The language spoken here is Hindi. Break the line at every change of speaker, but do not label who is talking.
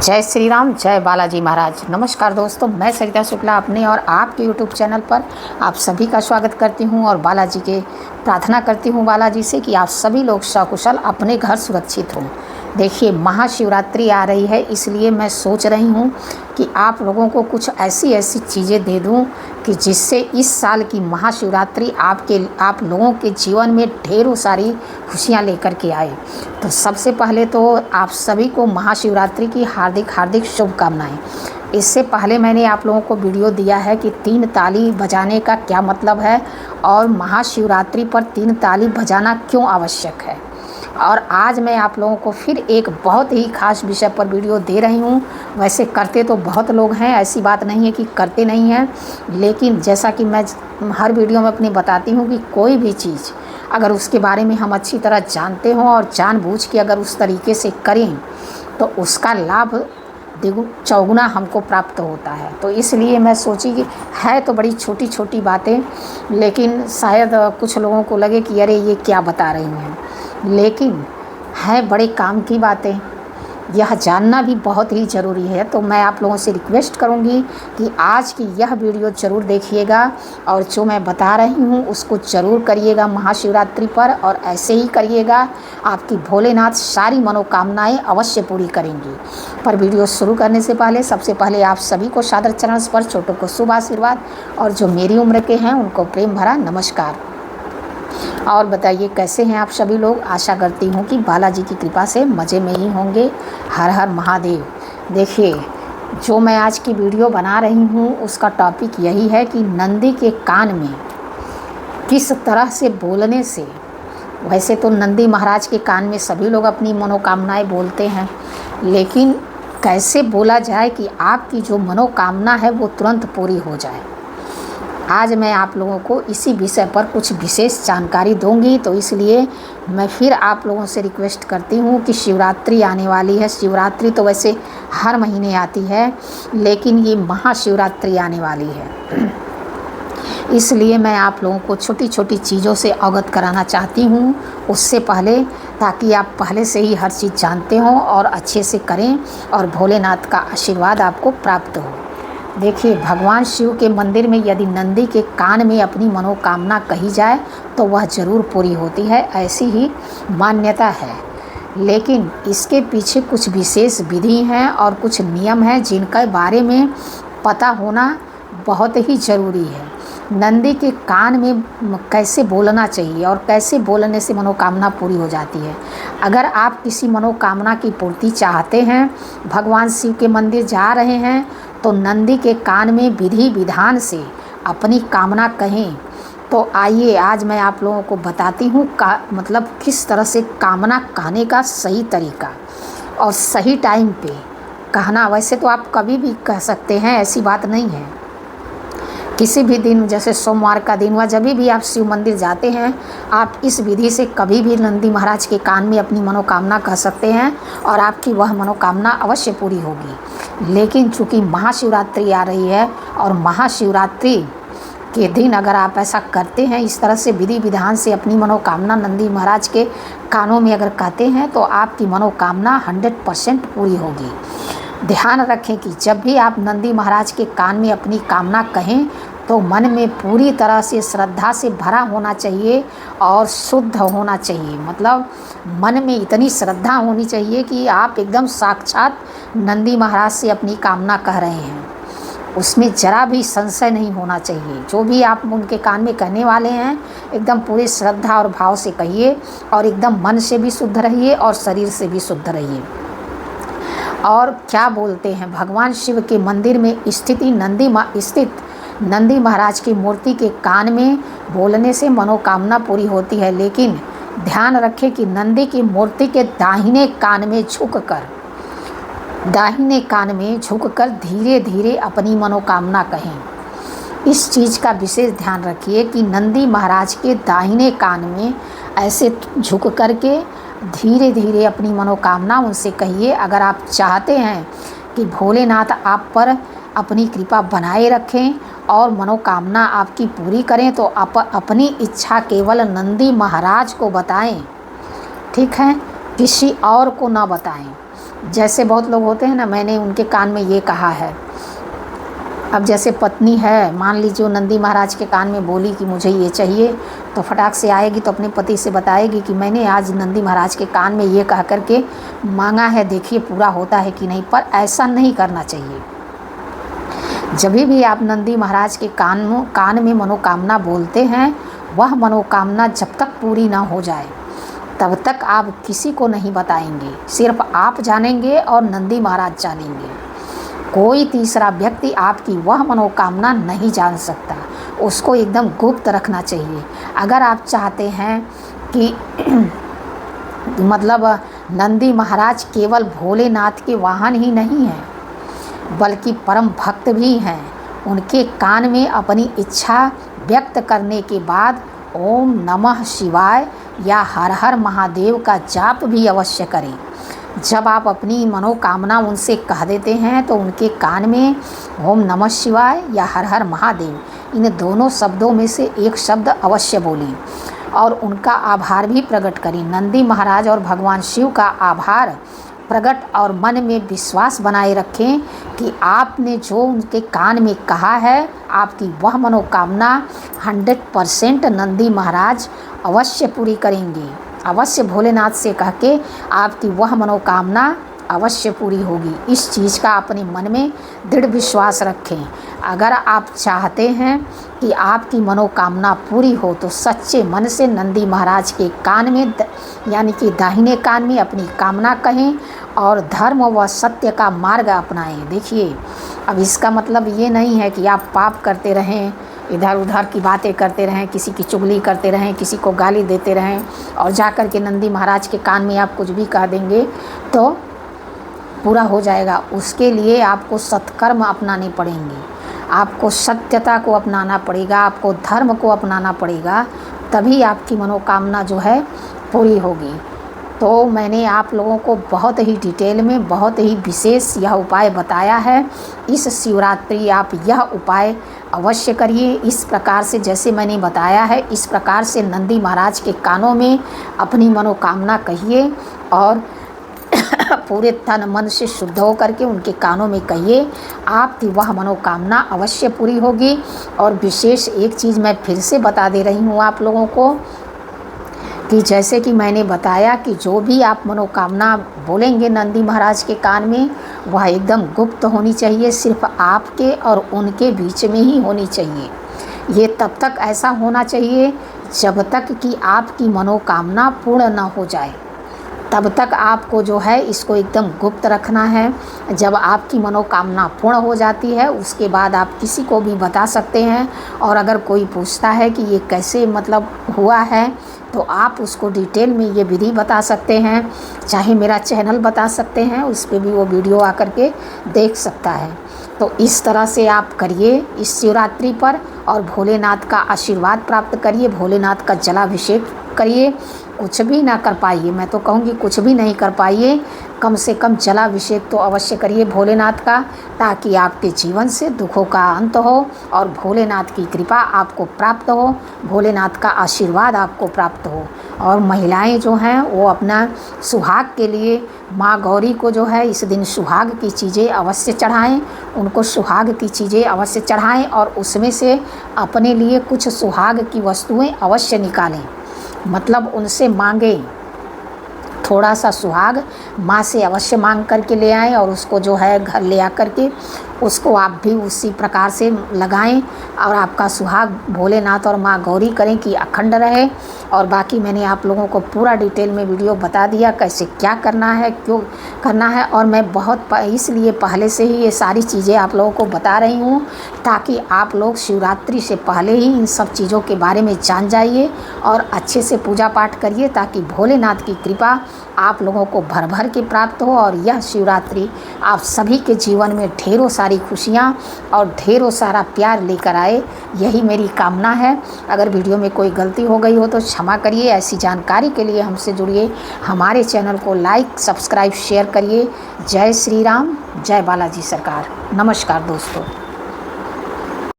जय श्री राम, जय बालाजी महाराज। नमस्कार दोस्तों, मैं सरिता शुक्ला अपने और आपके यूट्यूब चैनल पर आप सभी का स्वागत करती हूं और बालाजी के प्रार्थना करती हूं बालाजी से कि आप सभी लोग सकुशल अपने घर सुरक्षित हों। देखिए, महाशिवरात्रि आ रही है, इसलिए मैं सोच रही हूं कि आप लोगों को कुछ ऐसी चीज़ें दे दूं कि जिससे इस साल की महाशिवरात्रि आप लोगों के जीवन में ढेरों सारी खुशियां लेकर के आए। तो सबसे पहले तो आप सभी को महाशिवरात्रि की हार्दिक शुभकामनाएं। इससे पहले मैंने आप लोगों को वीडियो दिया है कि 3 ताली बजाने का क्या मतलब है और महाशिवरात्रि पर 3 ताली बजाना क्यों आवश्यक है। और आज मैं आप लोगों को फिर एक बहुत ही ख़ास विषय पर वीडियो दे रही हूँ। वैसे करते तो बहुत लोग हैं, ऐसी बात नहीं है कि करते नहीं हैं, लेकिन जैसा कि मैं हर वीडियो में अपनी बताती हूँ कि कोई भी चीज़ अगर उसके बारे में हम अच्छी तरह जानते हों और जानबूझ के अगर उस तरीके से करें तो उसका लाभ चौगुना हमको प्राप्त होता है। तो इसलिए मैं सोची कि है तो बड़ी छोटी छोटी बातें, लेकिन शायद कुछ लोगों को लगे कि अरे ये क्या बता रही हैं, लेकिन है बड़े काम की बातें। यह जानना भी बहुत ही ज़रूरी है। तो मैं आप लोगों से रिक्वेस्ट करूंगी कि आज की यह वीडियो ज़रूर देखिएगा और जो मैं बता रही हूं उसको ज़रूर करिएगा महाशिवरात्रि पर, और ऐसे ही करिएगा, आपकी भोलेनाथ सारी मनोकामनाएं अवश्य पूरी करेंगी। पर वीडियो शुरू करने से पहले सबसे पहले आप सभी को सादर चरण स्पर्श, छोटों को शुभ आशीर्वाद और जो मेरी उम्र के हैं उनको प्रेम भरा नमस्कार। और बताइए कैसे हैं आप सभी लोग। आशा करती हूँ कि बालाजी की कृपा से मज़े में ही होंगे। हर हर महादेव। देखिए, जो मैं आज की वीडियो बना रही हूँ उसका टॉपिक यही है कि नंदी के कान में किस तरह से बोलने से, वैसे तो नंदी महाराज के कान में सभी लोग अपनी मनोकामनाएं बोलते हैं, लेकिन कैसे बोला जाए कि आपकी जो मनोकामना है वो तुरंत पूरी हो जाए। आज मैं आप लोगों को इसी विषय पर कुछ विशेष जानकारी दूंगी। तो इसलिए मैं फिर आप लोगों से रिक्वेस्ट करती हूँ कि शिवरात्रि आने वाली है। शिवरात्रि तो वैसे हर महीने आती है, लेकिन ये महाशिवरात्रि आने वाली है, इसलिए मैं आप लोगों को छोटी छोटी चीज़ों से अवगत कराना चाहती हूँ उससे पहले, ताकि आप पहले से ही हर चीज़ जानते हों और अच्छे से करें और भोलेनाथ का आशीर्वाद आपको प्राप्त हो। देखिए, भगवान शिव के मंदिर में यदि नंदी के कान में अपनी मनोकामना कही जाए तो वह ज़रूर पूरी होती है, ऐसी ही मान्यता है। लेकिन इसके पीछे कुछ विशेष विधि हैं और कुछ नियम हैं जिनके बारे में पता होना बहुत ही ज़रूरी है। नंदी के कान में कैसे बोलना चाहिए और कैसे बोलने से मनोकामना पूरी हो जाती है। अगर आप किसी मनोकामना की पूर्ति चाहते हैं, भगवान शिव के मंदिर जा रहे हैं, तो नंदी के कान में विधि विधान से अपनी कामना कहें। तो आइए आज मैं आप लोगों को बताती हूँ मतलब किस तरह से कामना कहने का सही तरीका और सही टाइम पे कहना। वैसे तो आप कभी भी कह सकते हैं, ऐसी बात नहीं है। किसी भी दिन, जैसे सोमवार का दिन हुआ, जब भी आप शिव मंदिर जाते हैं, आप इस विधि से कभी भी नंदी महाराज के कान में अपनी मनोकामना कह सकते हैं और आपकी वह मनोकामना अवश्य पूरी होगी। लेकिन चूँकि महाशिवरात्रि आ रही है और महाशिवरात्रि के दिन अगर आप ऐसा करते हैं, इस तरह से विधि विधान से अपनी मनोकामना नंदी महाराज के कानों में अगर कहते हैं, तो आपकी मनोकामना 100% पूरी होगी। ध्यान रखें कि जब भी आप नंदी महाराज के कान में अपनी कामना कहें तो मन में पूरी तरह से श्रद्धा से भरा होना चाहिए और शुद्ध होना चाहिए। मतलब मन में इतनी श्रद्धा होनी चाहिए कि आप एकदम साक्षात नंदी महाराज से अपनी कामना कह रहे हैं, उसमें जरा भी संशय नहीं होना चाहिए। जो भी आप उनके कान में कहने वाले हैं, एकदम पूरी श्रद्धा और भाव से कहिए और एकदम मन से भी शुद्ध रहिए और शरीर से भी शुद्ध रहिए। और क्या बोलते हैं, भगवान शिव के मंदिर में स्थित नंदी महाराज की मूर्ति के कान में बोलने से मनोकामना पूरी होती है। लेकिन ध्यान रखें कि नंदी की मूर्ति के दाहिने कान में झुककर धीरे धीरे अपनी मनोकामना कहें। इस चीज़ का विशेष ध्यान रखिए कि नंदी महाराज के दाहिने कान में ऐसे झुक करके धीरे धीरे अपनी मनोकामना उनसे कहिए। अगर आप चाहते हैं कि भोलेनाथ आप पर अपनी कृपा बनाए रखें और मनोकामना आपकी पूरी करें, तो आप अपनी इच्छा केवल नंदी महाराज को बताएं, ठीक है, किसी और को ना बताएं। जैसे बहुत लोग होते हैं ना, मैंने उनके कान में ये कहा है। अब जैसे पत्नी है, मान लीजिए नंदी महाराज के कान में बोली कि मुझे ये चाहिए, तो फटाक से आएगी तो अपने पति से बताएगी कि मैंने आज नंदी महाराज के कान में ये कह करके मांगा है, देखिए पूरा होता है कि नहीं। पर ऐसा नहीं करना चाहिए। जब भी आप नंदी महाराज के कान में मनोकामना बोलते हैं, वह मनोकामना जब तक पूरी ना हो जाए तब तक आप किसी को नहीं बताएंगे। सिर्फ आप जानेंगे और नंदी महाराज जानेंगे। कोई तीसरा व्यक्ति आपकी वह मनोकामना नहीं जान सकता। उसको एकदम गुप्त रखना चाहिए। अगर आप चाहते हैं कि मतलब नंदी महाराज केवल भोलेनाथ के वाहन ही नहीं हैं, बल्कि परम भक्त भी हैं। उनके कान में अपनी इच्छा व्यक्त करने के बाद ओम नमः शिवाय या हर हर महादेव का जाप भी अवश्य करें। जब आप अपनी मनोकामना उनसे कह देते हैं तो उनके कान में ओम नमः शिवाय या हर हर महादेव, इन दोनों शब्दों में से एक शब्द अवश्य बोलें और उनका आभार भी प्रकट करें। नंदी महाराज और भगवान शिव का आभार प्रकट और मन में विश्वास बनाए रखें कि आपने जो उनके कान में कहा है, आपकी वह मनोकामना 100% नंदी महाराज अवश्य पूरी करेंगे। अवश्य भोलेनाथ से कह के आपकी वह मनोकामना अवश्य पूरी होगी। इस चीज़ का अपने मन में दृढ़ विश्वास रखें। अगर आप चाहते हैं कि आपकी मनोकामना पूरी हो तो सच्चे मन से नंदी महाराज के कान में यानी कि दाहिने कान में अपनी कामना कहें और धर्म व सत्य का मार्ग अपनाएं। देखिए, अब इसका मतलब ये नहीं है कि आप पाप करते रहें, इधर उधर की बातें करते रहें, किसी की चुगली करते रहें, किसी को गाली देते रहें और जा कर के नंदी महाराज के कान में आप कुछ भी कह देंगे तो पूरा हो जाएगा। उसके लिए आपको सत्कर्म अपनाने पड़ेंगे, आपको सत्यता को अपनाना पड़ेगा, आपको धर्म को अपनाना पड़ेगा, तभी आपकी मनोकामना जो है पूरी होगी। तो मैंने आप लोगों को बहुत ही डिटेल में, बहुत ही विशेष यह उपाय बताया है। इस शिवरात्रि आप यह उपाय अवश्य करिए। इस प्रकार से जैसे मैंने बताया है, इस प्रकार से नंदी महाराज के कानों में अपनी मनोकामना कहिए और पूरे तन मन से शुद्ध हो करके उनके कानों में कहिए, आपकी वह मनोकामना अवश्य पूरी होगी। और विशेष एक चीज़ मैं फिर से बता दे रही हूँ आप लोगों को कि जैसे कि मैंने बताया कि जो भी आप मनोकामना बोलेंगे नंदी महाराज के कान में, वह एकदम गुप्त होनी चाहिए, सिर्फ आपके और उनके बीच में ही होनी चाहिए। ये तब तक ऐसा होना चाहिए जब तक कि आपकी मनोकामना पूर्ण न हो जाए, तब तक आपको जो है इसको एकदम गुप्त रखना है। जब आपकी मनोकामना पूर्ण हो जाती है उसके बाद आप किसी को भी बता सकते हैं। और अगर कोई पूछता है कि ये कैसे मतलब हुआ है तो आप उसको डिटेल में ये विधि बता सकते हैं, चाहे मेरा चैनल बता सकते हैं, उस पर भी वो वीडियो आकर के देख सकता है। तो इस तरह से आप करिए इस शिवरात्रि पर और भोलेनाथ का आशीर्वाद प्राप्त करिए, भोलेनाथ का जलाभिषेक करिए। कुछ भी ना कर पाइए, मैं तो कहूँगी कुछ भी नहीं कर पाइए, कम से कम जलाभिषेक तो अवश्य करिए भोलेनाथ का, ताकि आपके जीवन से दुखों का अंत हो और भोलेनाथ की कृपा आपको प्राप्त हो, भोलेनाथ का आशीर्वाद आपको प्राप्त हो। और महिलाएं जो हैं वो अपना सुहाग के लिए माँ गौरी को जो है इस दिन सुहाग की चीज़ें अवश्य चढ़ाएं, उनको सुहाग की चीज़ें अवश्य चढ़ाएं और उसमें से अपने लिए कुछ सुहाग की वस्तुएं अवश्य निकालें। मतलब उनसे मांगें, थोड़ा सा सुहाग माँ से अवश्य मांग करके ले आएं और उसको जो है घर ले आ करके उसको आप भी उसी प्रकार से लगाएं और आपका सुहाग भोलेनाथ और माँ गौरी करें कि अखंड रहे। और बाकी मैंने आप लोगों को पूरा डिटेल में वीडियो बता दिया कैसे क्या करना है, क्यों करना है। और मैं बहुत इसलिए पहले से ही ये सारी चीज़ें आप लोगों को बता रही हूँ ताकि आप लोग शिवरात्रि से पहले ही इन सब चीज़ों के बारे में जान जाइए और अच्छे से पूजा पाठ करिए, ताकि भोलेनाथ की कृपा आप लोगों को भर भर के प्राप्त हो और यह शिवरात्रि आप सभी के जीवन में ढेरों सारी खुशियाँ और ढेरों सारा प्यार लेकर आए, यही मेरी कामना है। अगर वीडियो में कोई गलती हो गई हो तो क्षमा करिए। ऐसी जानकारी के लिए हमसे जुड़िए, हमारे चैनल को लाइक सब्सक्राइब शेयर करिए। जय श्री राम, जय बालाजी सरकार। नमस्कार दोस्तों।